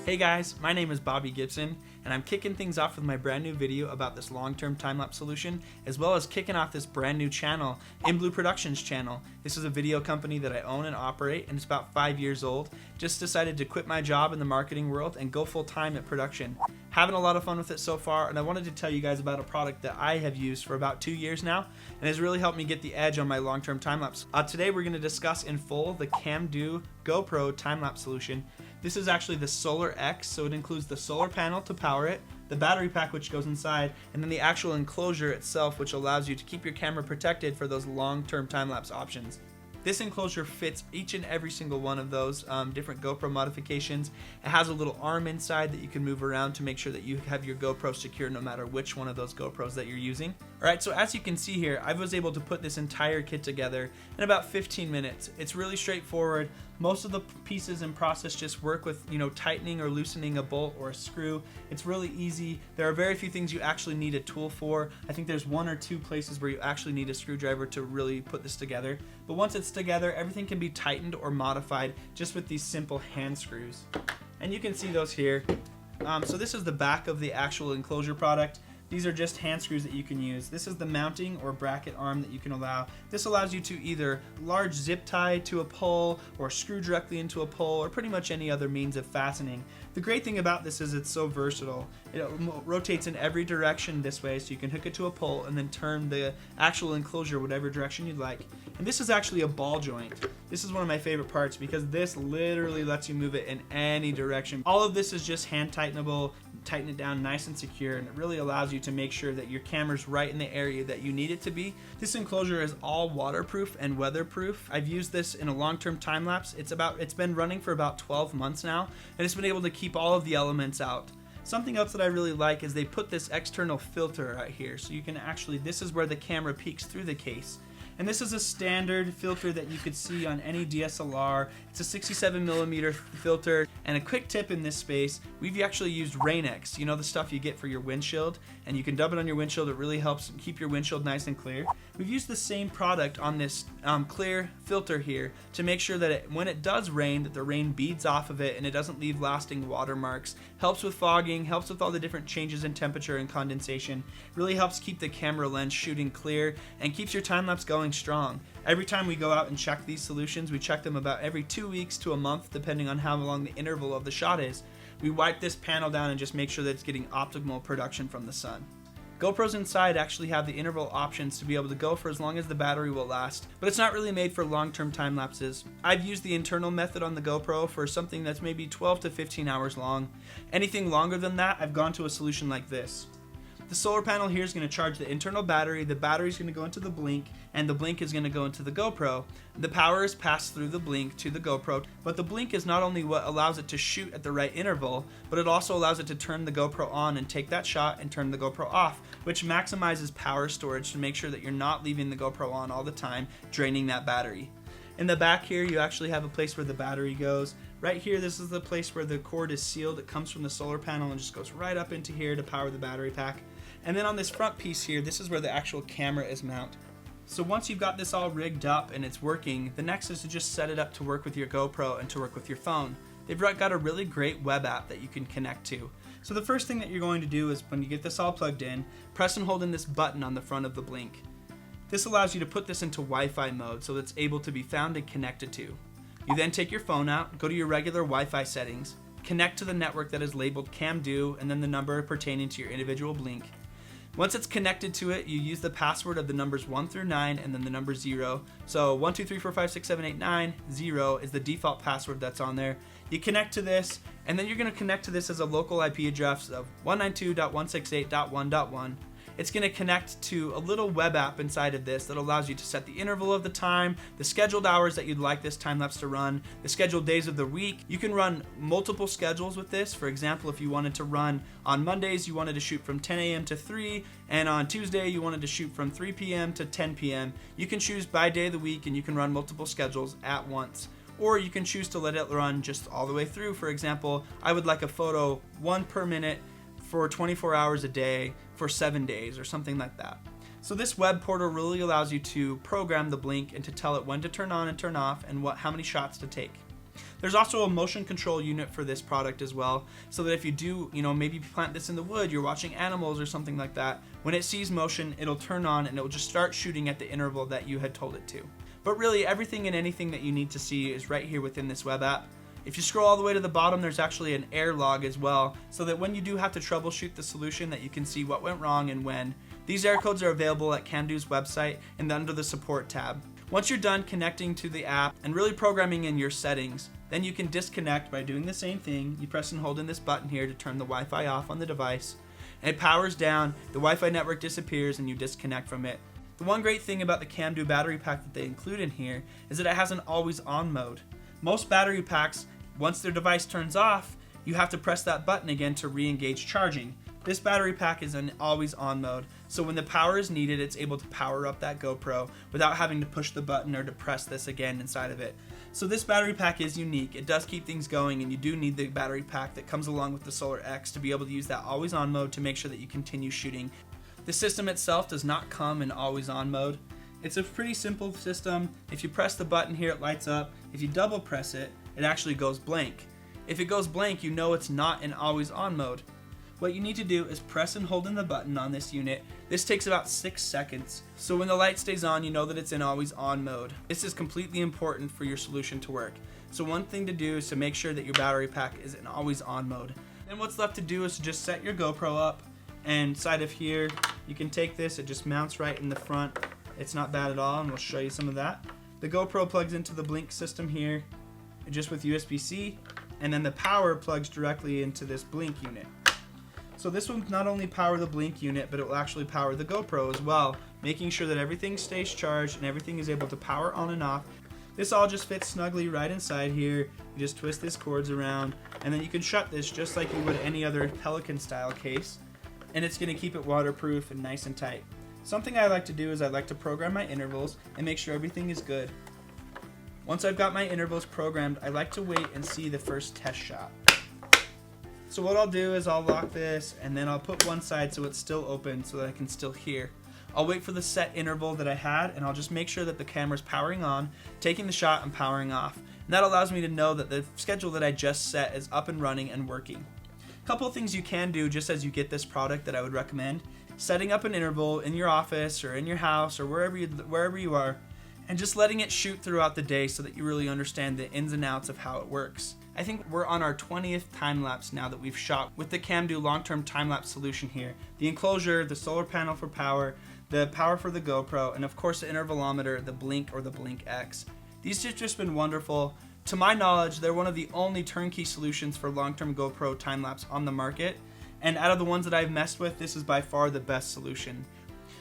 Hey guys, my name is Bobby Gibson, and I'm kicking things off with my brand new video about this long-term time-lapse solution, as well as kicking off this brand new channel, In Blue Productions channel. This is a video company that I own and operate, and it's about 5 years old. Just decided to quit my job in the marketing world and go full-time at production. Having a lot of fun with it so far, and I wanted to tell you guys about a product that I have used for about 2 years now, and has really helped me get the edge on my long-term time-lapse. Today we're going to discuss in full the CamDo GoPro time-lapse solution. This is actually the Solar X, so it includes the solar panel to power it, the battery pack which goes inside, and then the actual enclosure itself, which allows you to keep your camera protected for those long-term time-lapse options. This enclosure fits each and every single one of those different GoPro modifications. It has a little arm inside that you can move around to make sure that you have your GoPro secure no matter which one of those GoPros that you're using. Alright, so as you can see here, I was able to put this entire kit together in about 15 minutes. It's really straightforward. Most of the pieces and process just work with, tightening or loosening a bolt or a screw. It's really easy. There are very few things you actually need a tool for. I think there's 1 or 2 places where you actually need a screwdriver to really put this together. But once it's together, everything can be tightened or modified just with these simple hand screws. And you can see those here. So this is the back of the actual enclosure product. These are just hand screws that you can use. This is the mounting or bracket arm that you can allow. This allows you to either large zip tie to a pole or screw directly into a pole or pretty much any other means of fastening. The great thing about this is it's so versatile. It rotates in every direction this way, so you can hook it to a pole and then turn the actual enclosure whatever direction you'd like. And this is actually a ball joint. This is one of my favorite parts because this literally lets you move it in any direction. All of this is just hand tightenable, tighten it down nice and secure, and it really allows you to make sure that your camera's right in the area that you need it to be. This enclosure is all waterproof and weatherproof. I've used this in a long-term time lapse. It's been running for about 12 months now, and it's been able to keep all of the elements out. Something else that I really like is they put this external filter right here, so you can actually, this is where the camera peeks through the case. And this is a standard filter that you could see on any DSLR. It's a 67mm filter. And a quick tip in this space, we've actually used Rain-X, the stuff you get for your windshield, and you can dub it on your windshield. It really helps keep your windshield nice and clear. We've used the same product on this clear filter here to make sure that when it does rain, that the rain beads off of it and it doesn't leave lasting watermarks. Helps with fogging, helps with all the different changes in temperature and condensation. Really helps keep the camera lens shooting clear and keeps your time-lapse going strong. Every time we go out and check these solutions, we check them about every 2 weeks to a month, depending on how long the interval of the shot is. We wipe this panel down and just make sure that it's getting optimal production from the sun. GoPros inside actually have the interval options to be able to go for as long as the battery will last, but it's not really made for long-term time lapses. I've used the internal method on the GoPro for something that's maybe 12 to 15 hours long. Anything longer than that, I've gone to a solution like this. The solar panel here is going to charge the internal battery, the battery is going to go into the blink, and the blink is going to go into the GoPro. The power is passed through the blink to the GoPro, but the blink is not only what allows it to shoot at the right interval, but it also allows it to turn the GoPro on and take that shot and turn the GoPro off, which maximizes power storage to make sure that you're not leaving the GoPro on all the time, draining that battery. In the back here, you actually have a place where the battery goes. Right here, this is the place where the cord is sealed. It comes from the solar panel and just goes right up into here to power the battery pack. And then on this front piece here, this is where the actual camera is mounted. So once you've got this all rigged up and it's working, the next is to just set it up to work with your GoPro and to work with your phone. They've got a really great web app that you can connect to. So the first thing that you're going to do is when you get this all plugged in, press and hold in this button on the front of the blink. This allows you to put this into Wi-Fi mode so that it's able to be found and connected to. You then take your phone out, go to your regular Wi-Fi settings, connect to the network that is labeled CamDo and then the number pertaining to your individual blink. Once it's connected to it, you use the password of the numbers 1 through 9 and then the number 0. So 1, 2, 3, 4, 5, 6, 7, 8, 9, 0 is the default password that's on there. You connect to this, and then you're going to connect to this as a local IP address of 192.168.1.1. It's going to connect to a little web app inside of this that allows you to set the interval of the time, the scheduled hours that you'd like this time lapse to run, the scheduled days of the week. You can run multiple schedules with this. For example, if you wanted to run on Mondays, you wanted to shoot from 10 a.m. to 3, and on Tuesday, you wanted to shoot from 3 p.m. to 10 p.m. You can choose by day of the week, and you can run multiple schedules at once. Or you can choose to let it run just all the way through. For example, I would like a photo 1 per minute for 24 hours a day for 7 days or something like that. So this web portal really allows you to program the blink and to tell it when to turn on and turn off and how many shots to take. There's also a motion control unit for this product as well, so that if you do, maybe plant this in the wood, you're watching animals or something like that, when it sees motion, it'll turn on and it'll just start shooting at the interval that you had told it to. But really, everything and anything that you need to see is right here within this web app. If you scroll all the way to the bottom, there's actually an error log as well, so that when you do have to troubleshoot the solution, that you can see what went wrong and when. These error codes are available at CamDo's website and under the support tab. Once you're done connecting to the app and really programming in your settings, then you can disconnect by doing the same thing. You press and hold in this button here to turn the Wi-Fi off on the device, and it powers down, the Wi-Fi network disappears, and you disconnect from it. The one great thing about the CamDo battery pack that they include in here is that it has an always-on mode. Most battery packs, once their device turns off, you have to press that button again to re-engage charging. This battery pack is in always-on mode, so when the power is needed, it's able to power up that GoPro without having to push the button or to press this again inside of it. So this battery pack is unique. It does keep things going, and you do need the battery pack that comes along with the Solar X to be able to use that always-on mode to make sure that you continue shooting. The system itself does not come in always-on mode. It's a pretty simple system. If you press the button here, it lights up. If you double press it, it actually goes blank. If it goes blank, you know it's not in always-on mode. What you need to do is press and hold in the button on this unit. This takes about 6 seconds. So when the light stays on, you know that it's in always on mode. This is completely important for your solution to work. So one thing to do is to make sure that your battery pack is in always on mode. Then what's left to do is to just set your GoPro up, and inside of here, you can take this, it just mounts right in the front. It's not bad at all, and we'll show you some of that. The GoPro plugs into the blink system here, just with USB-C, and then the power plugs directly into this blink unit. So this will not only power the blink unit, but it will actually power the GoPro as well, making sure that everything stays charged and everything is able to power on and off. This all just fits snugly right inside here. You just twist these cords around, and then you can shut this just like you would any other Pelican style case, and it's going to keep it waterproof and nice and tight. Something I like to do is I like to program my intervals and make sure everything is good. Once I've got my intervals programmed, I like to wait and see the first test shot. So what I'll do is I'll lock this, and then I'll put one side so it's still open so that I can still hear. I'll wait for the set interval that I had, and I'll just make sure that the camera's powering on, taking the shot and powering off. And that allows me to know that the schedule that I just set is up and running and working. A couple of things you can do just as you get this product that I would recommend: setting up an interval in your office or in your house or wherever you are, and just letting it shoot throughout the day so that you really understand the ins and outs of how it works. I think we're on our 20th time-lapse now that we've shot with the CamDo long-term time-lapse solution here. The enclosure, the solar panel for power, the power for the GoPro, and of course the intervalometer, the Blink or the Blink X. These have just been wonderful. To my knowledge, they're one of the only turnkey solutions for long-term GoPro time-lapse on the market, and out of the ones that I've messed with, this is by far the best solution.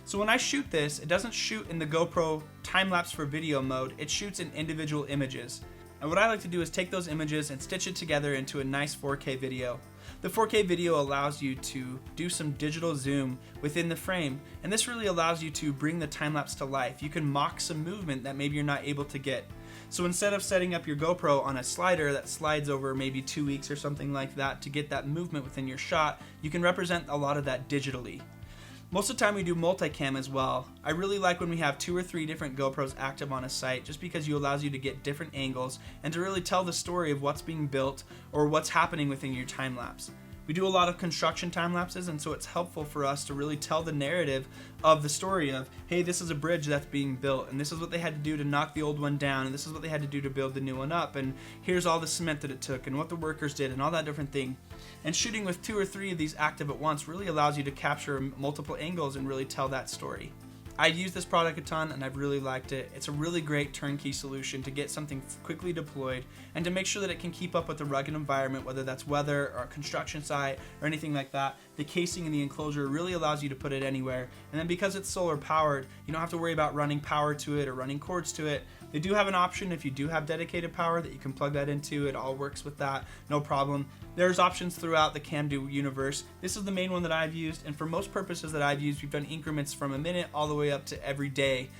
So when I shoot this, it doesn't shoot in the GoPro time-lapse for video mode, it shoots in individual images. And what I like to do is take those images and stitch it together into a nice 4K video. The 4K video allows you to do some digital zoom within the frame, and this really allows you to bring the time-lapse to life. You can mock some movement that maybe you're not able to get. So instead of setting up your GoPro on a slider that slides over maybe 2 weeks or something like that to get that movement within your shot, you can represent a lot of that digitally. Most of the time we do multicam as well. I really like when we have 2 or 3 different GoPros active on a site, just because it allows you to get different angles and to really tell the story of what's being built or what's happening within your time lapse. We do a lot of construction time lapses, and so it's helpful for us to really tell the narrative of the story of, hey, this is a bridge that's being built, and this is what they had to do to knock the old one down, and this is what they had to do to build the new one up, and here's all the cement that it took, and what the workers did, and all that different thing. And shooting with 2 or 3 of these active at once really allows you to capture multiple angles and really tell that story. I've used this product a ton and I've really liked it. It's a really great turnkey solution to get something quickly deployed and to make sure that it can keep up with the rugged environment, whether that's weather or a construction site or anything like that. The casing in the enclosure really allows you to put it anywhere. And then because it's solar powered, you don't have to worry about running power to it or running cords to it. They do have an option if you do have dedicated power that you can plug that into. It all works with that, no problem. There's options throughout the CamDo universe. This is the main one that I've used, and for most purposes that I've used, we've done increments from a minute all the way up to every day.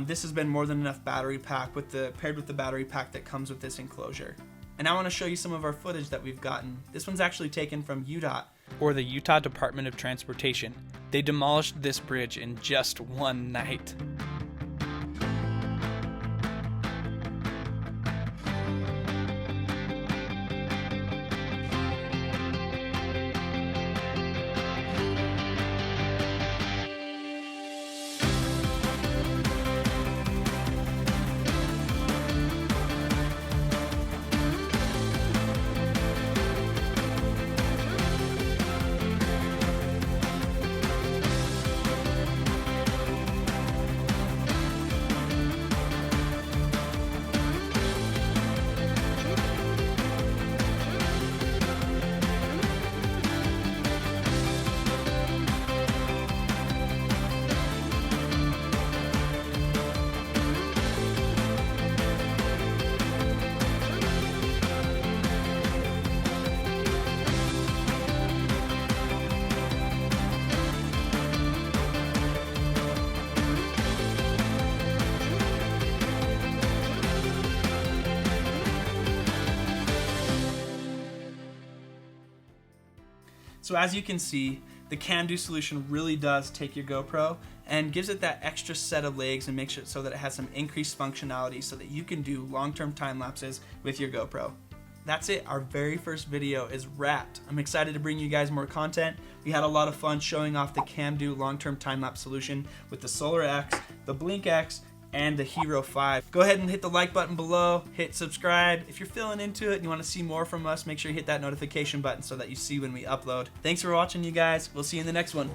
This has been more than enough battery pack paired with the battery pack that comes with this enclosure. And I want to show you some of our footage that we've gotten. This one's actually taken from UDOT, or the Utah Department of Transportation. They demolished this bridge in just one night. So as you can see, the CamDo solution really does take your GoPro and gives it that extra set of legs and makes it so that it has some increased functionality so that you can do long-term time lapses with your GoPro. That's it, our very first video is wrapped. I'm excited to bring you guys more content. We had a lot of fun showing off the CamDo long-term time-lapse solution with the Solar X, the Blink X, and the Hero 5. Go ahead and hit the like button below, hit subscribe. If you're feeling into it and you want to see more from us, make sure you hit that notification button so that you see when we upload. Thanks for watching, you guys. We'll see you in the next one.